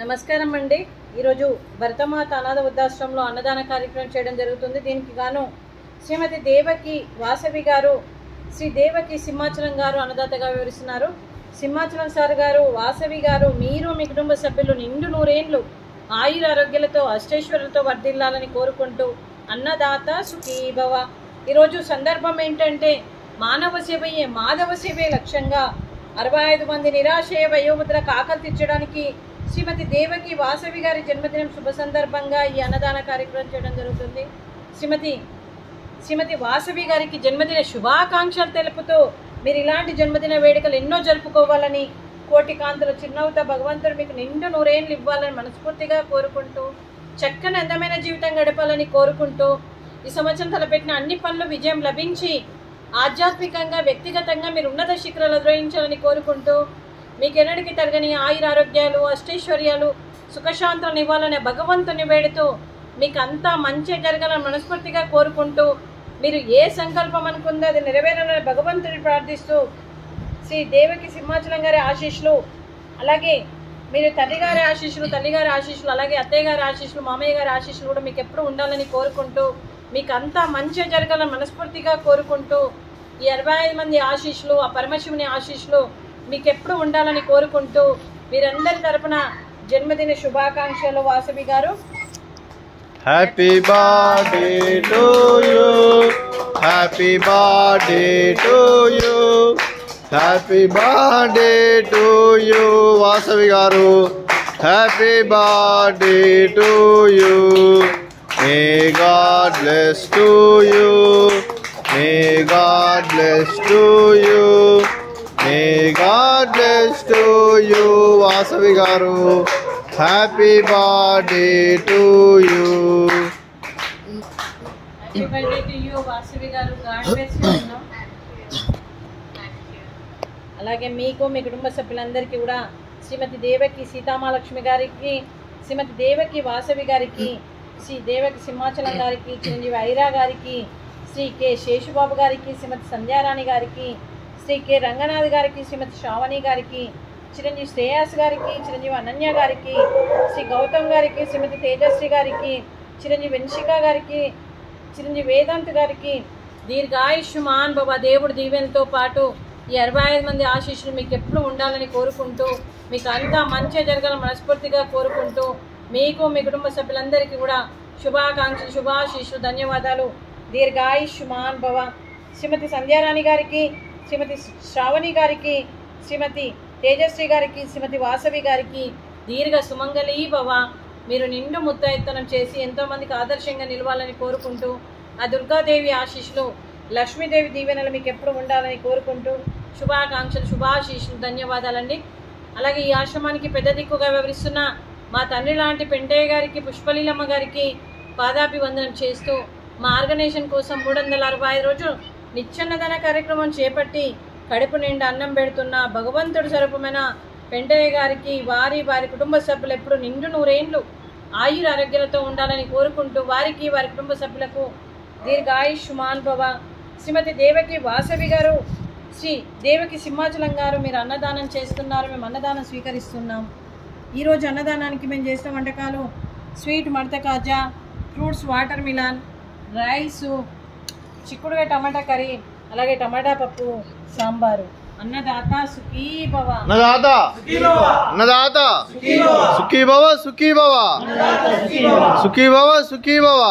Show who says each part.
Speaker 1: నమస్కారం అండి. ఈరోజు భరతమాత అనాథ వృద్ధాశ్రమంలో అన్నదాన కార్యక్రమం చేయడం జరుగుతుంది. దీనికి గాను శ్రీమతి దేవకి వాసవి గారు, శ్రీ దేవకి సింహాచలం గారు అన్నదాతగా వివరిస్తున్నారు. సింహాచలం సార్ గారు, వాసవి గారు, మీరు మీ కుటుంబ సభ్యులు నిండు నూరేండ్లు ఆయుర ఆరోగ్యాలతో అష్టైశ్వర్యాలతో వర్ధిల్లాలని కోరుకుంటూ అన్నదాత సుఖీభవ. ఈరోజు సందర్భం ఏంటంటే మానవ సేవయే మాధవ సేవే లక్ష్యంగా 65 మంది నిరాశయ వయోవృద్ధులకు ఆకలి తీర్చడానికి శ్రీమతి దేవకి వాసవి గారి జన్మదినం శుభ సందర్భంగా ఈ అన్నదాన కార్యక్రమం చేయడం జరుగుతుంది. శ్రీమతి వాసవి గారికి జన్మదిన శుభాకాంక్షలు తెలుపుతూ మీరు ఇలాంటి జన్మదిన వేడుకలు ఎన్నో జరుపుకోవాలని, కోటి కాంతుల చిరునవ్వుతో భగవంతుడు మీకు నిండు నూరేళ్ళు ఇవ్వాలని మనస్ఫూర్తిగా కోరుకుంటూ, చక్కని అందమైన జీవితం గడపాలని కోరుకుంటూ, ఈ సంవత్సరం తలపెట్టిన అన్ని పనులు విజయం లభించి ఆధ్యాత్మికంగా వ్యక్తిగతంగా మీరు ఉన్నత శిఖరాలు అధిరోహించాలని కోరుకుంటూ, మీకు ఎన్నడికి తరగని ఆయుర ఆరోగ్యాలు అష్టైశ్వర్యాలు సుఖశాంతులను ఇవ్వాలనే భగవంతుని వేడుతూ మీకు అంతా మంచి జరగాలని మనస్ఫూర్తిగా కోరుకుంటూ, మీరు ఏ సంకల్పం అనుకుందో అది నెరవేరాలని భగవంతుని ప్రార్థిస్తూ, శ్రీ దేవకి సింహాచలం గారి ఆశీస్సులు, అలాగే మీరు తల్లిగారి ఆశీస్సులు, అలాగే అత్తయ్య గారి ఆశీస్సులు, మామయ్య గారి ఆశీస్సులు కూడా మీకు ఎప్పుడు ఉండాలని కోరుకుంటూ, మీకు అంతా మంచి జరగాలని మనస్ఫూర్తిగా కోరుకుంటూ, ఈ 65 మంది ఆశీస్సులు, ఆ పరమశివుని ఆశీస్సులు మీకు ఎప్పుడు ఉండాలని కోరుకుంటూ, మీరందరి తరపున జన్మదిన శుభాకాంక్షలు. వాసవి గారు,
Speaker 2: happy birthday to you, happy birthday to you, happy birthday to you Vasavi గారు, happy birthday to you. May God bless to you, may God bless to you, may God bless to you Vasavi గారు, happy birthday to you.
Speaker 1: Happy birthday to you Vasavi గారు. God bless you. అలాగే మీకు మీ కుటుంబ సభ్యులందరికీ కూడా శ్రీమతి దేవకి సీతామహాలక్ష్మి గారికి, శ్రీమతి దేవకి వాసవి గారికి, శ్రీ దేవకి సింహాచలం గారికి, చిరంజీవి ఐరా గారికి, శ్రీ కె శేషుబాబు గారికి, శ్రీమతి సంధ్యారాణి గారికి, శ్రీ కె రంగనాథ్ గారికి, శ్రీమతి శ్రావణి గారికి, చిరంజీవి శ్రేయాస్ గారికి, చిరంజీవి అనన్య గారికి, శ్రీ గౌతమ్ గారికి, శ్రీమతి తేజశ్రీ గారికి, చిరంజీవి వెన్షిక గారికి, చిరంజీవి వేదాంత్ గారికి దీర్ఘాయుష్మాన్ భవ దేవుడు దీవెనతో పాటు ఈ 65 మంది ఆశీస్సులు మీకు ఎప్పుడు ఉండాలని కోరుకుంటూ, మీకు అంతా మంచి జరగాలని మనస్ఫూర్తిగా కోరుకుంటూ, మీకు మీ కుటుంబ సభ్యులందరికీ కూడా శుభాకాంక్షలు, శుభాశీస్సులు, ధన్యవాదాలు. దీర్ఘాయుష్మాన్ భవ. శ్రీమతి సంధ్యారాణి గారికి, శ్రీమతి శ్రావణి గారికి, శ్రీమతి తేజశ్రీ గారికి, శ్రీమతి వాసవి గారికి దీర్ఘ సుమంగళీ భవ. మీరు నిండు ముత్తైత్తనం చేసి ఎంతోమందికి ఆదర్శంగా నిలవాలని కోరుకుంటూ, ఆ దుర్గాదేవి ఆశీస్సులు, లక్ష్మీదేవి దీవెనలు మీకు ఎప్పుడు ఉండాలని కోరుకుంటూ, శుభాకాంక్షలు, శుభాశీస్సులు, ధన్యవాదాలండి. అలాగే ఈ ఆశ్రమానికి పెద్ద దిక్కుగా వివరిస్తున్న మా తండ్రి లాంటి పెంటయ్య గారికి, పుష్పలీలమ్మ గారికి పాదాభివందనం చేస్తూ, మా ఆర్గనైజేషన్ కోసం 365 రోజులు నిత్యన్నదాన కార్యక్రమం చేపట్టి కడుపు నిండా అన్నం పెడుతున్న భగవంతుడి స్వరూపమైన పెంటయ్య గారికి, వారి కుటుంబ సభ్యులు ఎప్పుడు నిండు నూరేండ్లు ఆయుర ఆరోగ్యాలతో ఉండాలని కోరుకుంటూ, వారికి వారి కుటుంబ సభ్యులకు దీర్ఘాయుష్మాన్ భవ. శ్రీమతి దేవకి వాసవి గారు, శ్రీ దేవకి సింహాచలం గారు, మీరు అన్నదానం చేస్తున్నారు, మేము అన్నదానం స్వీకరిస్తున్నాం. ఈరోజు అన్నదానానికి మేము చేసిన వంటకాలు స్వీట్ మడత కాజా, ఫ్రూట్స్ వాటర్ మిలాన్, రైసు, చిక్కుడుగా టమాటా కర్రీ, అలాగే టమాటా పప్పు, సాంబారు. అన్నదాత సుఖీ భవ,
Speaker 2: అన్నదాత అన్నదాత సుఖీ భవ, సుఖీ భవ, సుఖీ భవ, సుఖీ భవ.